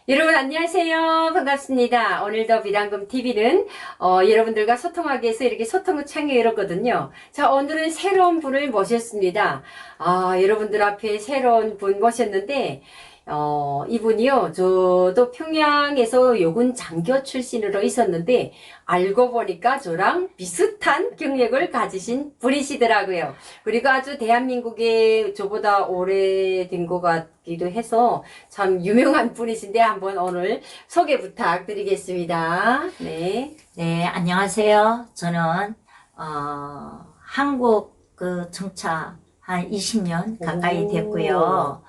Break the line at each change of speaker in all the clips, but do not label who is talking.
여러분 안녕하세요. 반갑습니다. 오늘도 비단금TV는 여러분들과 소통하기 위해서 이렇게 소통을 창에 열었거든요. 자, 오늘은 새로운 분을 모셨습니다. 여러분들 앞에 새로운 분 모셨는데 이분이요, 저도 평양에서 요군 장교 출신으로 있었는데 알고 보니까 저랑 비슷한 경력을 가지신 분이시더라고요. 그리고 아주 대한민국에 저보다 오래된 것 같기도 해서 참 유명한 분이신데 한번 오늘 소개 부탁드리겠습니다. 네.
네, 안녕하세요. 저는, 한국 정차 한 20년 가까이 됐고요.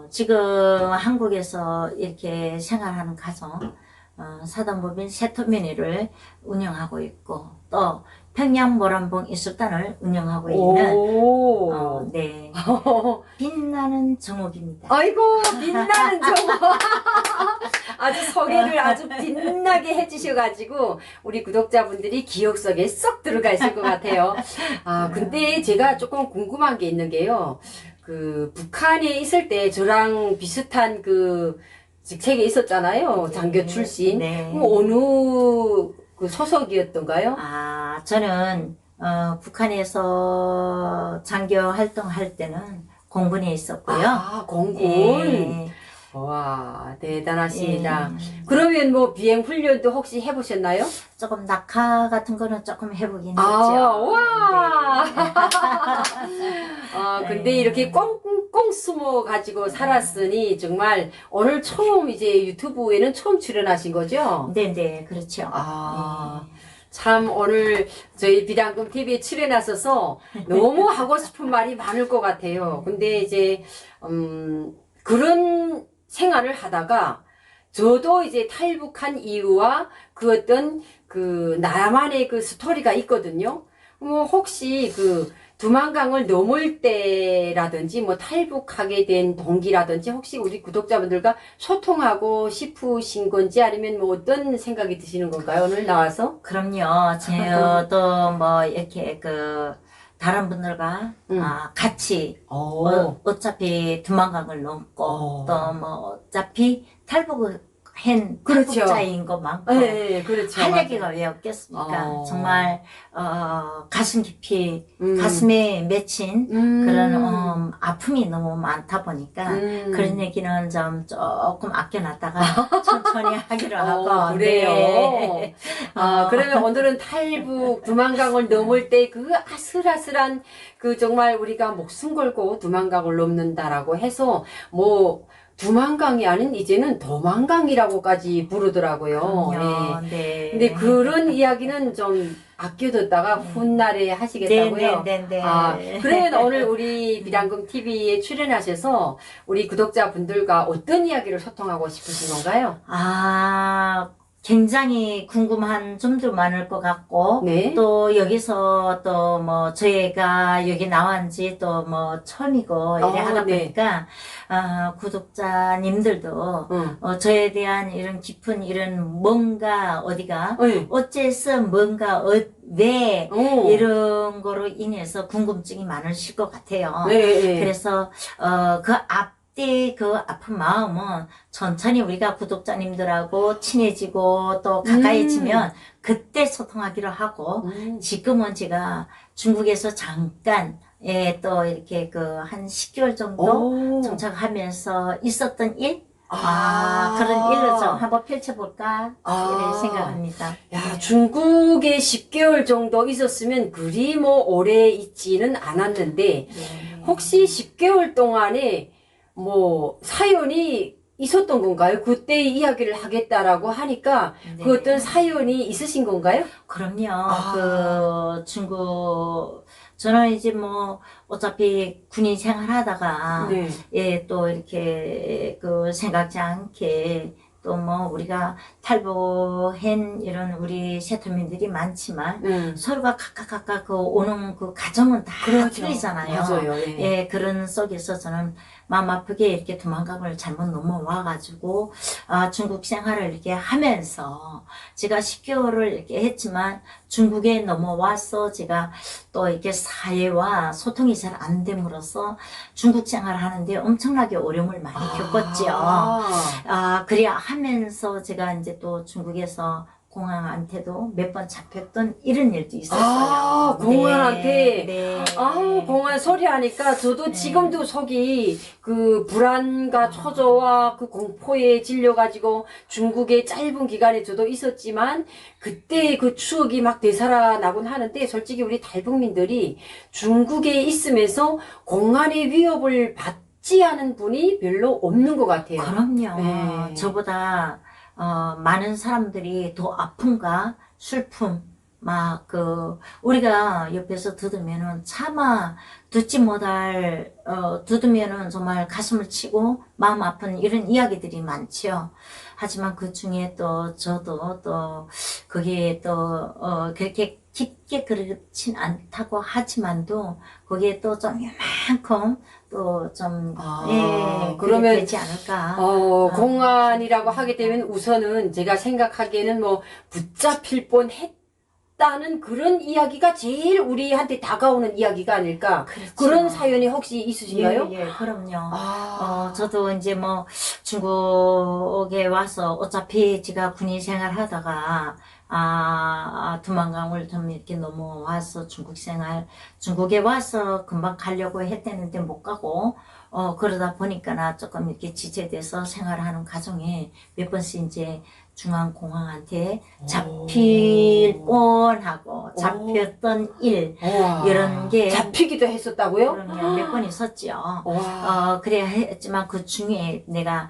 지금 한국에서 이렇게 생활하는 가정, 사단법인 세터미니를 운영하고 있고, 또 평양 모란봉 이술단을 운영하고 있는, 네, 빛나는 정옥입니다.
아이고, 빛나는 정보. 아주 소개를 아주 빛나게 해주셔가지고, 우리 구독자분들이 기억 속에 쏙 들어가 있을 것 같아요. 근데 제가 조금 궁금한 게 있는 게요. 북한에 있을 때 저랑 비슷한 직책에 있었잖아요. 장교 출신.
네.
어느 소속이었던가요?
저는, 북한에서 장교 활동할 때는 공군에 있었고요.
공군.
예.
와, 대단하십니다.
예.
그러면 뭐 비행 훈련도 혹시 해보셨나요?
조금 낙하 같은 거는 조금 해보긴 했죠.
와.
네.
근데 이렇게 꽁꽁 숨어가지고 살았으니 정말 오늘 처음 이제 유튜브에는 처음 출연하신 거죠?
네네, 그렇죠.
참 오늘 저희 비단금 TV에 출연하셔서 너무 하고 싶은 말이 많을 것 같아요. 근데 이제 그런 생활을 하다가 저도 이제 탈북한 이유와 어떤 나만의 스토리가 있거든요. 뭐 혹시 두만강을 넘을 때라든지 뭐 탈북하게 된 동기라든지 혹시 우리 구독자분들과 소통하고 싶으신 건지 아니면 뭐 어떤 생각이 드시는 건가요? 오늘 나와서?
그럼요. 저도 뭐 이렇게 다른 분들과 같이 어차피 두만강을 넘고 또 뭐 어차피 탈북을 한
그렇죠.
탈북자인 것만큼
네, 그렇죠.
할 얘기가 왜 없겠습니까? 정말 가슴 깊이
음.
가슴에 맺힌 그런 아픔이 너무 많다 보니까 그런 얘기는 좀 조금 아껴놨다가 천천히 하기로 하고.
그래요.
네.
그러면 오늘은 탈북 두만강을 넘을 때 아슬아슬한 정말 우리가 목숨 걸고 두만강을 넘는다라고 해서 뭐 두만강이 아닌 이제는 도만강이라고까지 부르더라고요.
그럼요.
네.
네.
근데 그런 이야기는 좀 아껴뒀다가 훗날에 하시겠다고요?
네.
그러면 오늘 우리 비단금 TV에 출연하셔서 우리 구독자분들과 어떤 이야기를 소통하고 싶으신 건가요?
굉장히 궁금한 점도 많을 것 같고,
네.
또 여기서 또 뭐 저희가 여기 나온 지 또 뭐 처음이고 이래 하다
네.
보니까, 구독자님들도 저에 대한 이런 깊은 이런 뭔가 어디가,
네.
어째서 뭔가 왜 이런 거로 인해서 궁금증이 많으실 것 같아요.
네.
그래서 앞뒤 아픈 마음은 천천히 우리가 구독자님들하고 친해지고 또 가까이지면 그때 소통하기로 하고, 지금은 제가 중국에서 잠깐 또 이렇게 한 10개월 정도 정착하면서 있었던 일, 그런 일을 좀 한번 펼쳐볼까 이렇게 생각합니다.
야, 중국에 10개월 정도 있었으면 그리 뭐 오래 있지는 않았는데 혹시 10개월 동안에 뭐 사연이 있었던 건가요? 그때 이야기를 하겠다라고 하니까 그 어떤 사연이 있으신 건가요?
그럼요. 중국, 저는 이제 뭐, 어차피 군인 생활하다가, 또 이렇게, 생각지 않게, 또 뭐 우리가 탈북한 이런 우리 세터민들이 많지만 서로가 각각 그 오는 그 가정은 다
그렇죠.
틀리잖아요.
맞아요. 예.
예, 그런 속에서 저는 마음 아프게 이렇게 도망강을 잘못 넘어와가지고 중국 생활을 이렇게 하면서 제가 10개월을 이렇게 했지만 중국에 넘어와서 제가 또 이렇게 사회와 소통이 잘 안 됨으로써 중국 생활을 하는데 엄청나게 어려움을 많이 겪었지요. 그래야 하면서 제가 이제 또 중국에서 공항한테도 몇 번 잡혔던 이런 일도 있었어요.
공항한테.
네.
공항 소리 하니까 저도
네.
지금도 속이 그 불안과 초조와 그 공포에 질려가지고 중국에 짧은 기간에 저도 있었지만 그때 그 추억이 막 되살아나곤 하는데 솔직히 우리 탈북민들이 중국에 있으면서 공안의 위협을 받지 않은 분이 별로 없는 것 같아요.
그럼요.
네.
저보다 많은 사람들이 더 아픔과 슬픔, 우리가 옆에서 들으면은 차마 듣지 못할, 들으면은 정말 가슴을 치고 마음 아픈 이런 이야기들이 많지요. 하지만 그 중에 또 저도 또 그게 또, 그렇게 깊게 그렇진 않다고 하지만도 거기에 또 좀 이만큼 또 좀, 예,
그러면
되지 않을까.
공안이라고 하게 되면 우선은 제가 생각하기에는 뭐 붙잡힐 뻔 했다는 그런 이야기가 제일 우리한테 다가오는 이야기가 아닐까.
그렇죠.
그런 사연이 혹시 있으신가요?
예, 그럼요. 저도 이제 뭐 중국에 와서 어차피 제가 군인 생활 하다가 두만강을 좀 이렇게 넘어와서 중국에 와서 금방 가려고 했대는데 못 가고, 그러다 보니까 나 조금 이렇게 지체돼서 생활하는 과정에 몇 번씩 이제 중앙공항한테 잡힐 뻔하고 잡혔던 일, 이런 게.
잡히기도 했었다고요?
그럼요. 몇 번 있었죠. 그래야 했지만 그 중에 내가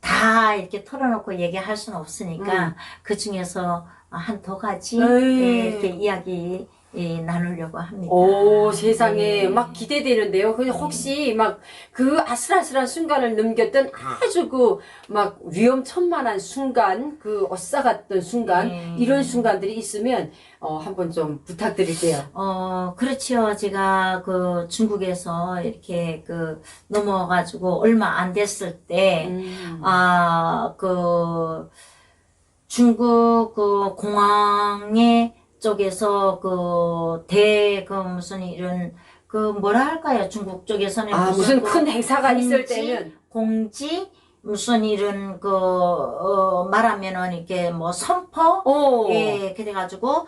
다 이렇게 털어놓고 얘기할 수는 없으니까 그 중에서 한 두 가지 이렇게 이야기 나누려고 합니다.
세상에
네.
막 기대되는데요. 근데 혹시 막 그 아슬아슬한 순간을 넘겼던 아주 그 막 위험천만한 순간, 그 어싸갔던 순간, 이런 순간들이 있으면 한번 좀 부탁드릴게요.
그렇죠. 제가 그 중국에서 이렇게 그 넘어가지고 얼마 안 됐을 때, 그 중국 그 공항에 쪽에서 그 무슨 이런 그 뭐라 할까요? 중국 쪽에서는
무슨
그
큰 행사가 있을
공지,
때는
공지 무슨 이런 말하면은 이렇게 뭐 선포 예 그래가지고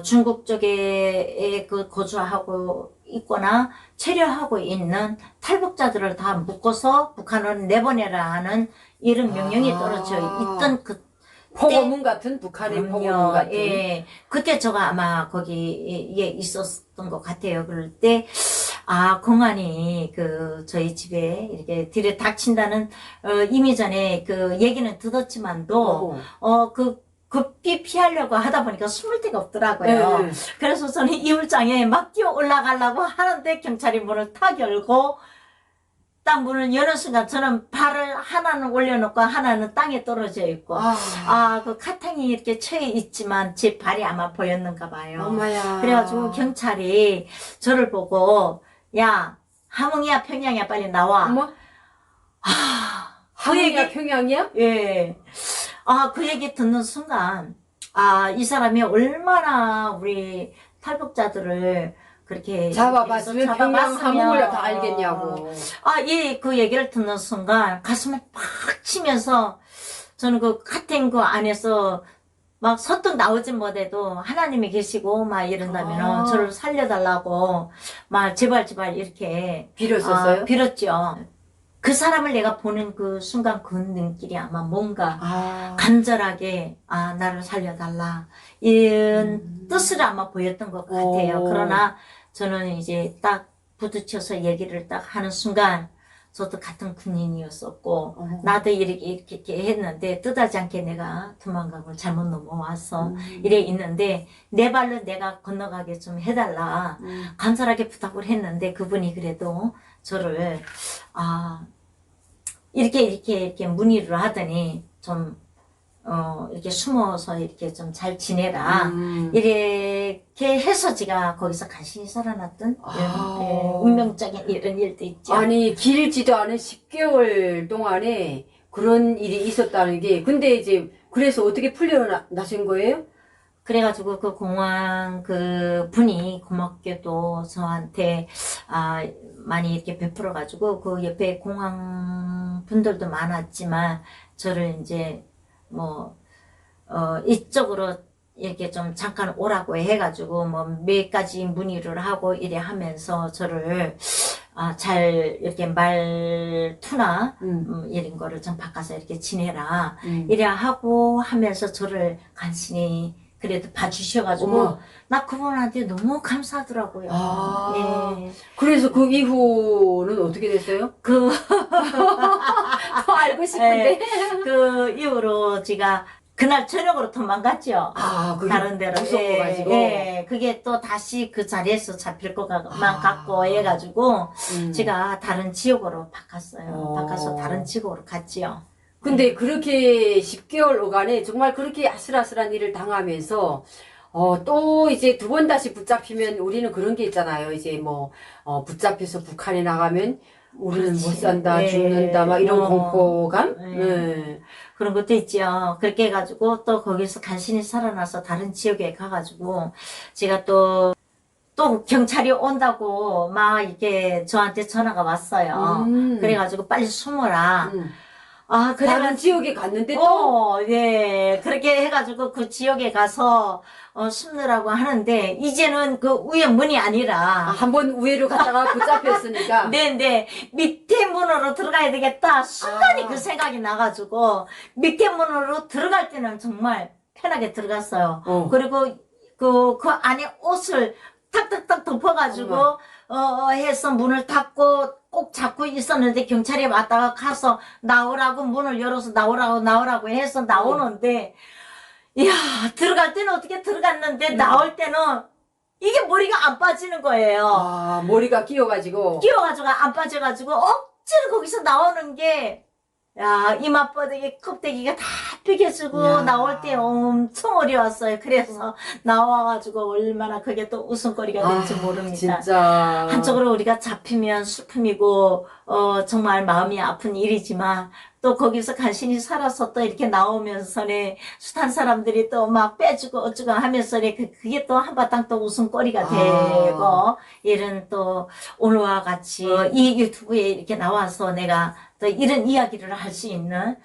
중국 쪽에 그 거주하고 있거나 체류하고 있는 탈북자들을 다 묶어서 북한으로 내보내라 하는 이런 명령이 떨어져 있던 그
포고문 같은 북한의 포고문 같은.
예. 그때 제가 아마 거기에 있었던 것 같아요. 그럴 때, 공안이 저희 집에 이렇게 들이닥친다는, 이미 전에 그 얘기는 들었지만도, 급히 피하려고 하다 보니까 숨을 데가 없더라고요. 그래서 저는 이불장에 막 뛰어 올라가려고 하는데 경찰이 문을 탁 열고, 딱 문을 여는 순간 저는 발을 하나는 올려놓고 하나는 땅에 떨어져 있고 그 카탕이 이렇게 처해 있지만 제 발이 아마 보였는가 봐요.
엄마야.
그래가지고 경찰이 저를 보고 야 함흥이야 평양이야 빨리 나와.
어머? 함흥이야 평양이야?
예. 그 얘기 듣는 순간 이 사람이 얼마나 우리 탈북자들을 그렇게
잡아봤으면 평양 함흥을 다 알겠냐고.
그 얘기를 듣는 순간 가슴을 팍 치면서 저는 그 같은 그 안에서 막 서뚝 나오진 못해도 하나님이 계시고 막 이런다면 저를 살려달라고 막 제발 이렇게
빌었었어요?
빌었죠. 그 사람을 내가 보는 그 순간 그 눈길이 아마 뭔가 간절하게 나를 살려달라 이런 뜻을 아마 보였던 것 같아요. 그러나 저는 이제 딱 부딪혀서 얘기를 딱 하는 순간 저도 같은 군인이었었고 나도 이렇게 했는데 뜻하지 않게 내가 두만강을 잘못 넘어와서 이래 있는데 내 발로 내가 건너가게 좀 해달라 간절하게 부탁을 했는데 그분이 그래도 저를 이렇게 문의를 하더니 좀 이렇게 숨어서 이렇게 좀 잘 지내라. 이렇게 해서 제가 거기서 간신히 살아났던 운명적인 이런 일도 있죠.
아니, 길지도 않은 10개월 동안에 그런 일이 있었다는 게, 근데 이제, 그래서 어떻게 풀려나신 거예요?
그래가지고 그 공항 그 분이 고맙게도 저한테 많이 이렇게 베풀어가지고 그 옆에 공항 분들도 많았지만 저를 이제 뭐 이쪽으로 이렇게 좀 잠깐 오라고 해가지고 뭐 몇 가지 문의를 하고 이래 하면서 저를 잘 이렇게 말투나 이런 거를 좀 바꿔서 이렇게 지내라 이래 하고 하면서 저를 간신히 그래도 봐주셔가지고
어머.
나 그분한테 너무 감사하더라고요. 예.
그래서 그 이후는 어떻게 됐어요? 더 알고 싶은데.
그 이후로 제가 그날 저녁으로 도망갔죠.
그게
다른 데로.
무서워가지고.
그게 또 다시 그 자리에서 잡힐 것만 같고 해가지고 제가 다른 지역으로 바꿨어요. 바꿔서 다른 지역으로 갔지요.
근데 그렇게 10개월간에 정말 그렇게 아슬아슬한 일을 당하면서 또 이제 두 번 다시 붙잡히면 우리는 그런 게 있잖아요. 이제 뭐 붙잡혀서 북한에 나가면 우리는 못 산다, 죽는다, 막 이런 공포감.
그런 것도 있죠. 그렇게 해가지고 또 거기서 간신히 살아나서 다른 지역에 가가지고 제가 또 경찰이 온다고 막 이렇게 저한테 전화가 왔어요. 그래가지고 빨리 숨어라.
다른 지역에 갔는데 또?
네. 그렇게 해가지고 그 지역에 가서, 숨느라고 하는데, 이제는 그 위에 문이 아니라.
한번 우회로 갔다가 붙잡혔으니까.
네. 밑에 문으로 들어가야 되겠다. 순간에 그 생각이 나가지고, 밑에 문으로 들어갈 때는 정말 편하게 들어갔어요. 그리고 그 안에 옷을 탁탁탁 덮어가지고, 해서 문을 닫고, 꼭 잡고 있었는데 경찰이 왔다가 가서 나오라고 문을 열어서 나오라고 해서 나오는데 이야 들어갈 때는 어떻게 들어갔는데 나올 때는 이게 머리가 안 빠지는 거예요.
머리가 끼어가지고
안 빠져가지고 억지로 거기서 나오는 게 이마바닥에 껍데기가 다 삐개지고 나올 때 엄청 어려웠어요. 그래서 나와가지고 얼마나 그게 또 웃음거리가 될지 모릅니다.
진짜.
한쪽으로 우리가 잡히면 슬픔이고 정말 마음이 아픈 일이지만 또 거기서 간신히 살아서 또 이렇게 나오면서네 숱한 사람들이 또 막 빼주고 어쩌고 하면서네 그게 또 한바탕 또 웃음거리가 되고 이런 또 오늘과 같이 이 유튜브에 이렇게 나와서 내가 또 이런 이야기를 할 수 있는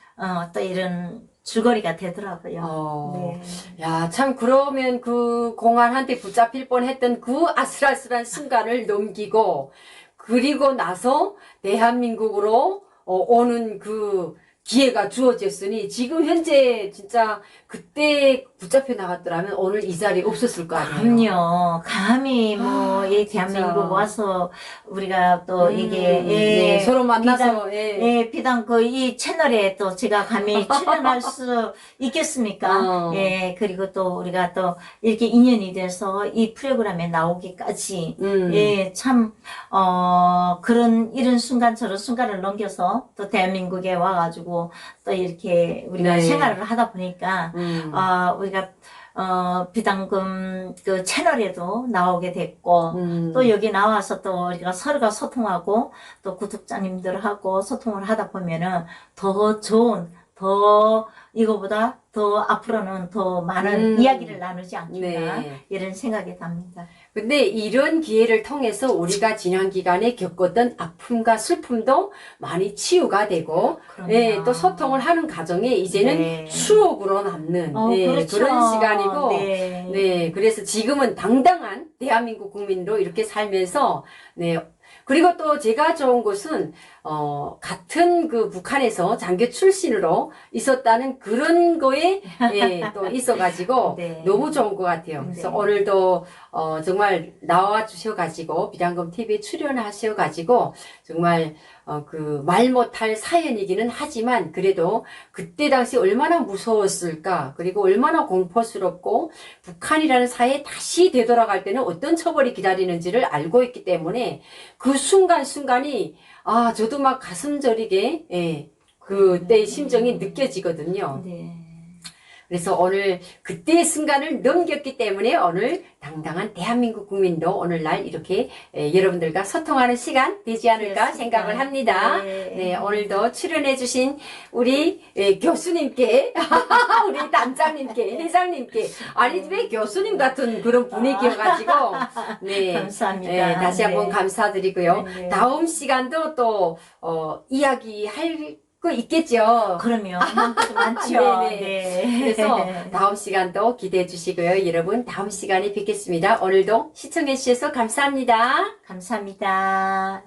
또 이런 줄거리가 되더라고요. 네.
야, 참 그러면 그 공안한테 붙잡힐 뻔했던 그 아슬아슬한 순간을 넘기고 그리고 나서 대한민국으로 오는 그 기회가 주어졌으니 지금 현재 진짜 그때 붙잡혀 나갔더라면 오늘 이 자리에 없었을 거 아니에요.
그럼요. 감히 이 대한민국 와서 우리가 또 이게
서로 만나서
비단 이 채널에 또 제가 감히 출연할 수 있겠습니까? 그리고 또 우리가 또 이렇게 인연이 돼서 이 프로그램에 나오기까지 참 이런 순간 저런 순간을 넘겨서 또 대한민국에 와가지고 또 이렇게 우리가 생활을 하다 보니까 우리가 비당금 그 채널에도 나오게 됐고 또 여기 나와서 또 우리가 서로가 소통하고 또 구독자님들하고 소통을 하다 보면은 더 좋은 이거보다 더 앞으로는 더 많은 이야기를 나누지 않겠나 이런 생각이 듭니다.
근데 이런 기회를 통해서 우리가 지난 기간에 겪었던 아픔과 슬픔도 많이 치유가 되고, 또 소통을 하는 과정에 이제는 추억으로 남는
그렇죠.
그런 시간이고, 그래서 지금은 당당한 대한민국 국민으로 이렇게 살면서, 그리고 또 제가 좋은 것은 같은 그 북한에서 장교 출신으로 있었다는 그런 거에 또 있어가지고 너무 좋은 것 같아요. 그래서 오늘도 정말 나와 주셔가지고 비단금 TV에 출연하셔가지고 정말 그 말 못할 사연이기는 하지만 그래도 그때 당시 얼마나 무서웠을까, 그리고 얼마나 공포스럽고 북한이라는 사회에 다시 되돌아갈 때는 어떤 처벌이 기다리는지를 알고 있기 때문에 그 순간순간이 저도 막 가슴 저리게 그때의 심정이 느껴지거든요.
네.
그래서 오늘 그때의 순간을 넘겼기 때문에 오늘 당당한 대한민국 국민도 오늘날 이렇게 여러분들과 소통하는 시간 되지 않을까
그렇습니다.
생각을 합니다.
네.
네, 오늘도 출연해주신 우리 교수님께, 우리 단장님께, 회장님께, 아니 왜 교수님 같은 그런 분위기여가지고, 네,
감사합니다.
네, 다시 한번
네.
감사드리고요.
네.
다음 시간도 또 이야기할 거 있겠죠.
그럼요. 많죠.
네네.
네.
그래서 다음 시간도 기대해 주시고요. 여러분 다음 시간에 뵙겠습니다. 오늘도 시청해 주셔서 감사합니다.
감사합니다.